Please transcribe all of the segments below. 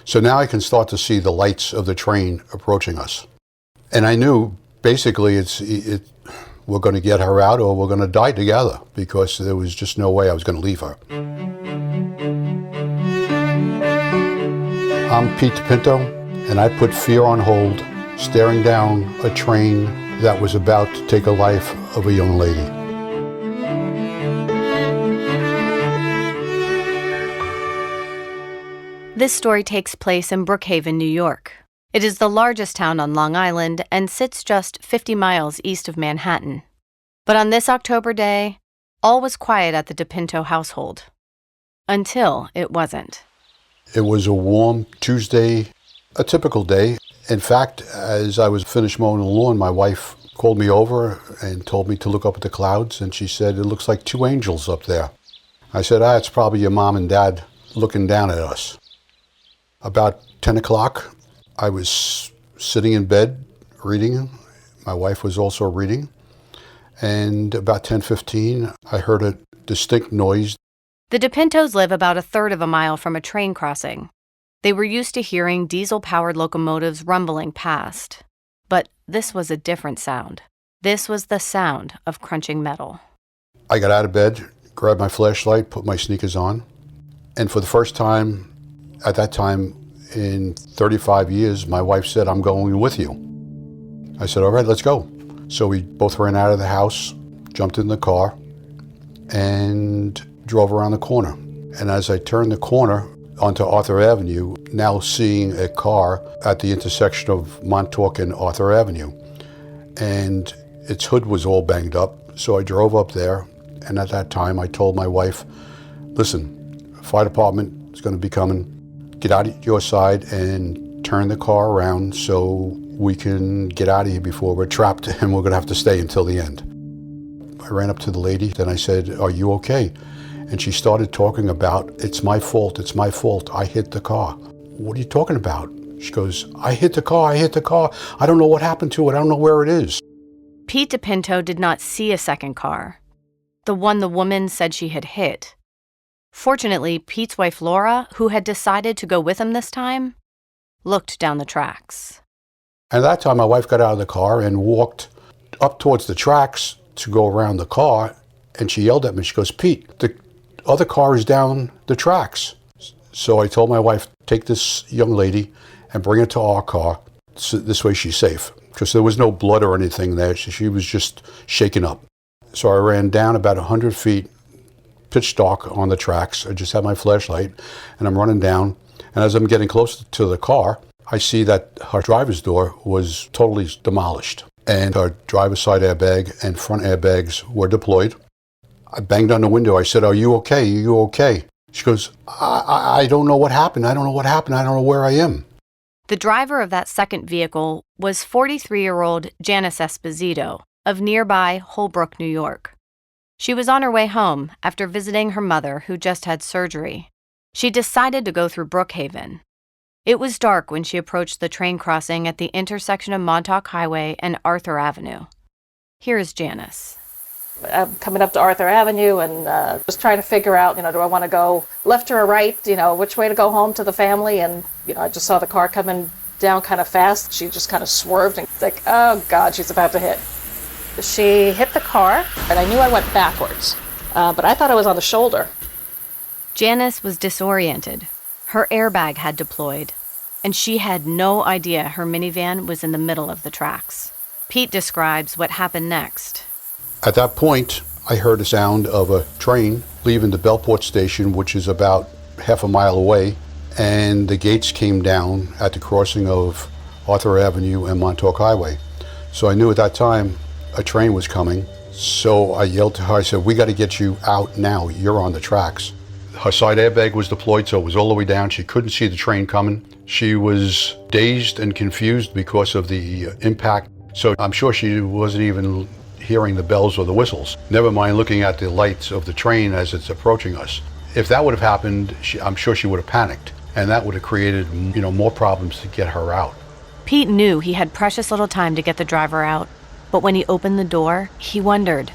So now I can start to see the lights of the train approaching us. And I knew basically we're going to get her out or we're going to die together, because there was just no way I was going to leave her. I'm Pete Pinto, and I put fear on hold, staring down a train that was about to take a life of a young lady. This story takes place in Brookhaven, New York. It is the largest town on Long Island and sits just 50 miles east of Manhattan. But on this October day, all was quiet at the Pinto household. Until it wasn't. It was a warm Tuesday, a typical day. In fact, as I was finished mowing the lawn, my wife called me over and told me to look up at the clouds, and she said, "It looks like two angels up there." I said, "It's probably your mom and dad looking down at us." About 10 o'clock, I was sitting in bed reading. My wife was also reading. And about 10:15, I heard a distinct noise. The DePintos live about a third of a mile from a train crossing. They were used to hearing diesel-powered locomotives rumbling past. But this was a different sound. This was the sound of crunching metal. I got out of bed, grabbed my flashlight, put my sneakers on. And for the first time, at that time, in 35 years, my wife said, "I'm going with you." I said, "All right, let's go." So we both ran out of the house, jumped in the car, and drove around the corner. And as I turned the corner onto Arthur Avenue, now seeing a car at the intersection of Montauk and Arthur Avenue. And its hood was all banged up, so I drove up there. And at that time, I told my wife, "Listen, fire department is going to be coming. Get out of your side and turn the car around so we can get out of here before we're trapped and we're going to have to stay until the end." I ran up to the lady, then I said, "Are you okay?" And she started talking about, "It's my fault, it's my fault. I hit the car." "What are you talking about?" She goes, I hit the car. I don't know what happened to it. I don't know where it is." Pete DePinto did not see a second car, the one the woman said she had hit. Fortunately, Pete's wife Laura, who had decided to go with him this time, looked down the tracks. And at that time, my wife got out of the car and walked up towards the tracks to go around the car, and she yelled at me. She goes, "Pete, the other car is down the tracks." So I told my wife, "Take this young lady and bring her to our car. So this way she's safe." Because there was no blood or anything there. She was just shaken up. So I ran down about 100 feet, pitch dark on the tracks. I just had my flashlight, and I'm running down. And as I'm getting closer to the car, I see that her driver's door was totally demolished. And her driver's side airbag and front airbags were deployed. I banged on the window. I said, "Are you okay? Are you okay?" She goes, I don't know what happened. I don't know what happened. I don't know where I am." The driver of that second vehicle was 43-year-old Janice Esposito of nearby Holbrook, New York. She was on her way home after visiting her mother, who just had surgery. She decided to go through Brookhaven. It was dark when she approached the train crossing at the intersection of Montauk Highway and Arthur Avenue. Here is Janice. I'm coming up to Arthur Avenue and just trying to figure out, do I want to go left or right, which way to go home to the family. And, I just saw the car coming down kind of fast. She just kind of swerved and it's like, oh God, she's about to hit. She hit the car and I knew I went backwards, but I thought I was on the shoulder. Janice was disoriented. Her airbag had deployed, and she had no idea her minivan was in the middle of the tracks. Pete describes what happened next. At that point, I heard the sound of a train leaving the Bellport station, which is about half a mile away, and the gates came down at the crossing of Arthur Avenue and Montauk Highway. So I knew at that time a train was coming. So I yelled to her, I said, "We got to get you out now. You're on the tracks." Her side airbag was deployed, so it was all the way down. She couldn't see the train coming. She was dazed and confused because of the impact. So I'm sure she wasn't even hearing the bells or the whistles. Never mind looking at the lights of the train as it's approaching us. If that would have happened, I'm sure she would have panicked, and that would have created, more problems to get her out. Pete knew he had precious little time to get the driver out, but when he opened the door, he wondered,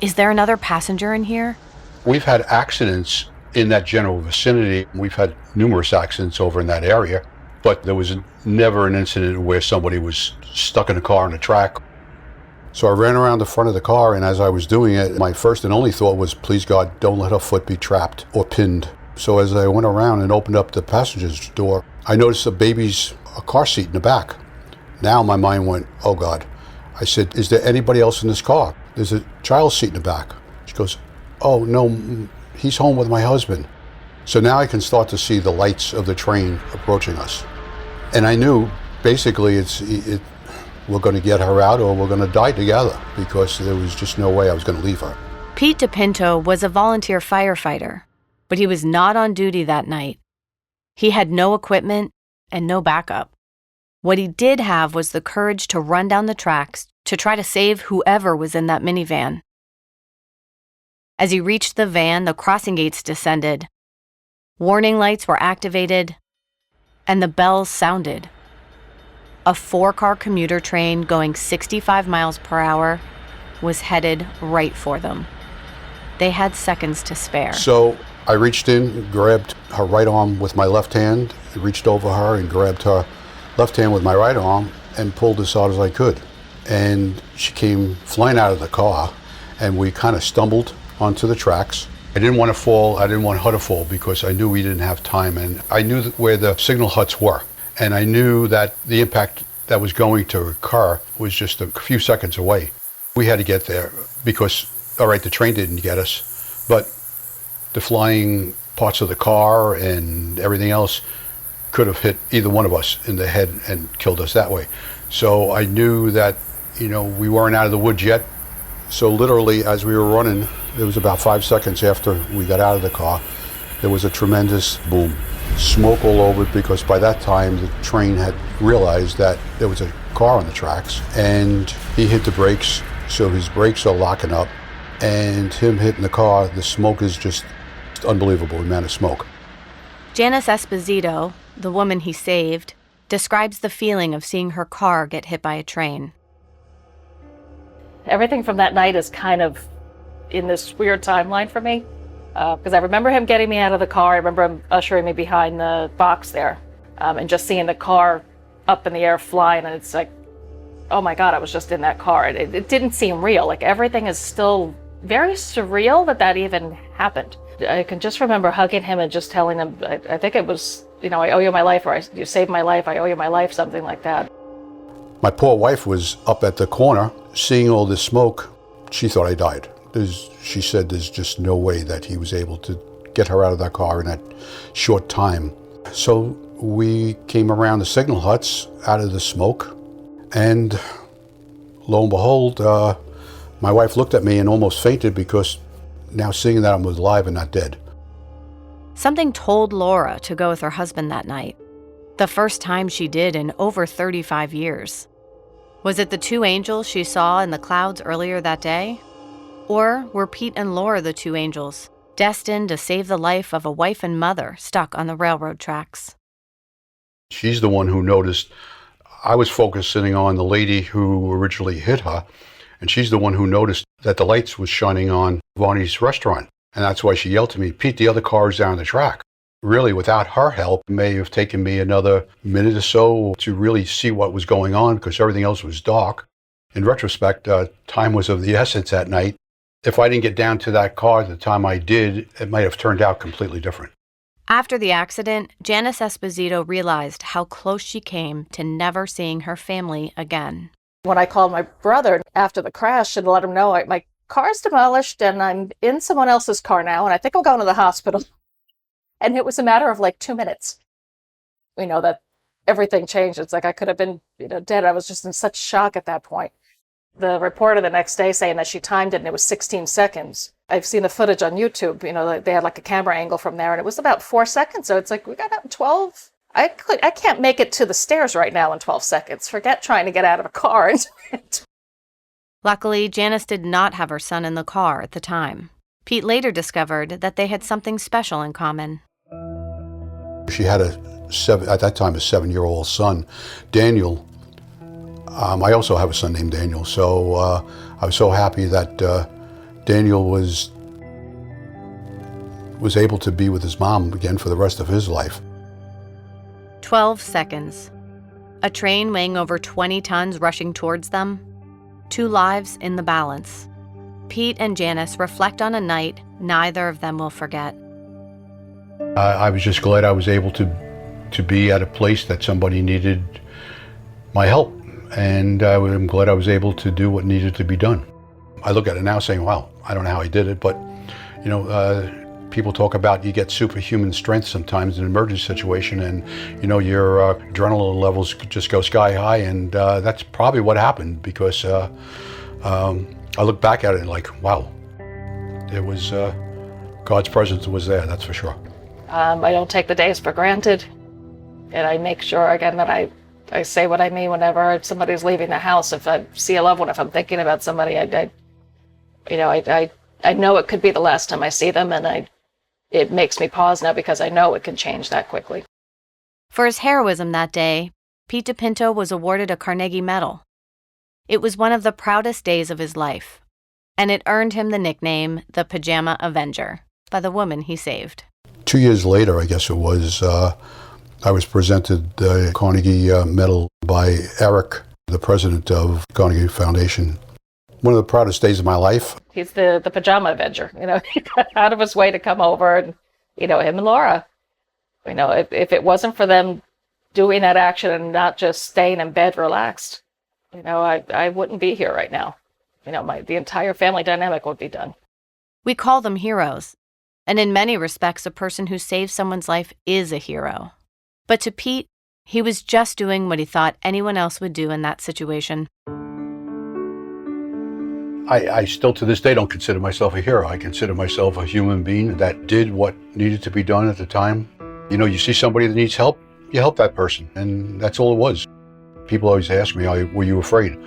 is there another passenger in here? We've had accidents in that general vicinity. We've had numerous accidents over in that area, but there was never an incident where somebody was stuck in a car on a track. So I ran around the front of the car, and as I was doing it, my first and only thought was, please God, don't let her foot be trapped or pinned. So as I went around and opened up the passenger's door, I noticed a car seat in the back. Now my mind went, oh God. I said, is there anybody else in this car? There's a child seat in the back. She goes, oh no, he's home with my husband. So now I can start to see the lights of the train approaching us. And I knew basically we're going to get her out or we're going to die together, because there was just no way I was going to leave her. Pete Pinto was a volunteer firefighter, but he was not on duty that night. He had no equipment and no backup. What he did have was the courage to run down the tracks to try to save whoever was in that minivan. As he reached the van, the crossing gates descended. Warning lights were activated, and the bells sounded. A 4-car commuter train going 65 miles per hour was headed right for them. They had seconds to spare. So I reached in, grabbed her right arm with my left hand, reached over her and grabbed her left hand with my right arm and pulled as hard as I could. And she came flying out of the car, and we kind of stumbled onto the tracks. I didn't want to fall, I didn't want her to fall, because I knew we didn't have time, and I knew where the signal huts were. And I knew that the impact that was going to occur was just a few seconds away. We had to get there because, all right, the train didn't get us, but the flying parts of the car and everything else could have hit either one of us in the head and killed us that way. So I knew that, we weren't out of the woods yet. So literally, as we were running, it was about 5 seconds after we got out of the car, there was a tremendous boom. Smoke all over it, because by that time the train had realized that there was a car on the tracks, and he hit the brakes, so his brakes are locking up, and him hitting the car, the smoke is just unbelievable amount of smoke. Janice Esposito, the woman he saved, describes the feeling of seeing her car get hit by a train. Everything from that night is kind of in this weird timeline for me. Because I remember him getting me out of the car. I remember him ushering me behind the box there, and just seeing the car up in the air flying. And it's like, oh my God, I was just in that car. It didn't seem real. Like, everything is still very surreal that even happened. I can just remember hugging him and just telling him, I think it was, I owe you my life, or you saved my life, I owe you my life, something like that. My poor wife was up at the corner seeing all this smoke. She thought I died. She said there's just no way that he was able to get her out of that car in that short time. So we came around the signal huts out of the smoke, and lo and behold, my wife looked at me and almost fainted, because now seeing that I'm alive and not dead. Something told Laura to go with her husband that night, the first time she did in over 35 years. Was it the two angels she saw in the clouds earlier that day? Or were Pete and Laura the two angels, destined to save the life of a wife and mother stuck on the railroad tracks? She's the one who noticed. I was focusing on the lady who originally hit her, and she's the one who noticed that the lights was shining on Vonnie's restaurant. And that's why she yelled to me, Pete, the other car's down the track. Really, without her help, it may have taken me another minute or so to really see what was going on, because everything else was dark. In retrospect, time was of the essence that night. If I didn't get down to that car at the time I did, it might have turned out completely different. After the accident, Janice Esposito realized how close she came to never seeing her family again. When I called my brother after the crash and let him know, my car's demolished and I'm in someone else's car now, and I think I'm going to the hospital. And it was a matter of like 2 minutes. That everything changed. It's like I could have been dead. I was just in such shock at that point. The reporter the next day saying that she timed it and it was 16 seconds. I've seen the footage on YouTube. They had like a camera angle from there, and it was about 4 seconds. So it's like, we got out in 12. I can't make it to the stairs right now in 12 seconds. Forget trying to get out of a car. Luckily, Janice did not have her son in the car at the time. Pete later discovered that they had something special in common. She had at that time, a 7-year-old son, Daniel. I also have a son named Daniel, so I was so happy that Daniel was was able to be with his mom again for the rest of his life. 12 seconds. A train weighing over 20 tons rushing towards them. 2 lives in the balance. Pete and Janice reflect on a night neither of them will forget. I was just glad I was able to be at a place that somebody needed my help, and I'm glad I was able to do what needed to be done. I look at it now saying, wow, I don't know how I did it, but people talk about you get superhuman strength sometimes in an emergency situation, and your adrenaline levels could just go sky high, and that's probably what happened, because I look back at it and like, wow, it was God's presence was there, that's for sure. I don't take the days for granted, and I make sure, again, that I say what I mean whenever somebody's leaving the house. If I see a loved one, if I'm thinking about somebody, I know it could be the last time I see them, and it makes me pause now because I know it can change that quickly. For his heroism that day, Pete Pinto was awarded a Carnegie Medal. It was one of the proudest days of his life, and it earned him the nickname the Pajama Avenger by the woman he saved. 2 years later, I guess it was, I was presented the Carnegie Medal by Eric, the president of Carnegie Foundation. One of the proudest days of my life. He's the Pajama Avenger. He got out of his way to come over, and him and Laura. If it wasn't for them doing that action and not just staying in bed relaxed, I wouldn't be here right now. The entire family dynamic would be done. We call them heroes, and in many respects, a person who saves someone's life is a hero. But to Pete, he was just doing what he thought anyone else would do in that situation. I still to this day don't consider myself a hero. I consider myself a human being that did what needed to be done at the time. You see somebody that needs help, you help that person, and that's all it was. People always ask me, were you afraid?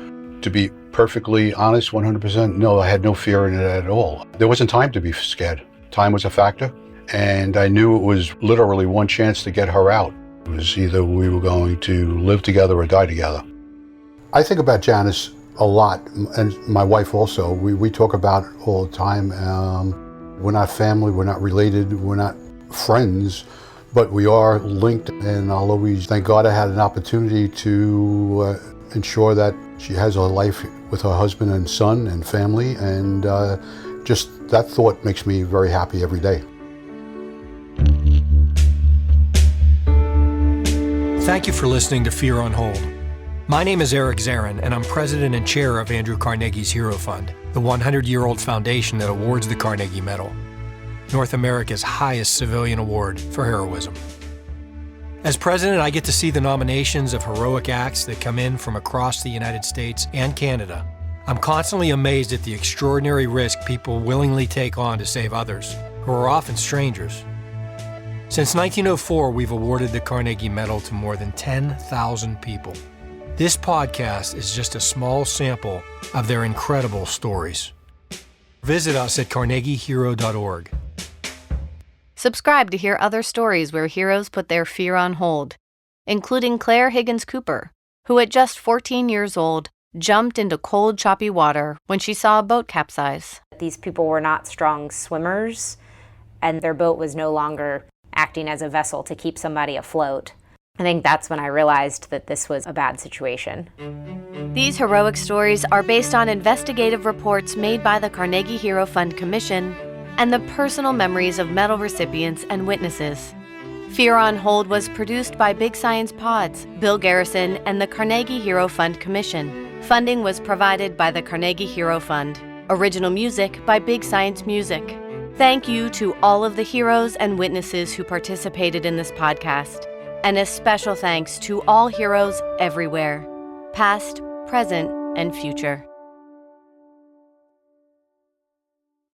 To be perfectly honest, 100%, no, I had no fear in it at all. There wasn't time to be scared. Time was a factor, and I knew it was literally one chance to get her out. It was either we were going to live together or die together. I think about Janice a lot, and my wife also. We talk about it all the time. We're not family, we're not related, we're not friends, but we are linked, and I'll always thank God I had an opportunity to ensure that she has a life with her husband and son and family, and just that thought makes me very happy every day. Thank you for listening to Fear on Hold. My name is Eric Zarin, and I'm president and chair of Andrew Carnegie's Hero Fund, the 100-year-old foundation that awards the Carnegie Medal, North America's highest civilian award for heroism. As president, I get to see the nominations of heroic acts that come in from across the United States and Canada. I'm constantly amazed at the extraordinary risk people willingly take on to save others, who are often strangers. Since 1904, we've awarded the Carnegie Medal to more than 10,000 people. This podcast is just a small sample of their incredible stories. Visit us at carnegiehero.org. Subscribe to hear other stories where heroes put their fear on hold, including Claire Higgins Cooper, who at just 14 years old jumped into cold, choppy water when she saw a boat capsize. These people were not strong swimmers, and their boat was no longer acting as a vessel to keep somebody afloat. I think that's when I realized that this was a bad situation. These heroic stories are based on investigative reports made by the Carnegie Hero Fund Commission and the personal memories of medal recipients and witnesses. Fear on Hold was produced by Big Science Pods, Bill Garrison, and the Carnegie Hero Fund Commission. Funding was provided by the Carnegie Hero Fund. Original music by Big Science Music. Thank you to all of the heroes and witnesses who participated in this podcast. And a special thanks to all heroes everywhere, past, present, and future.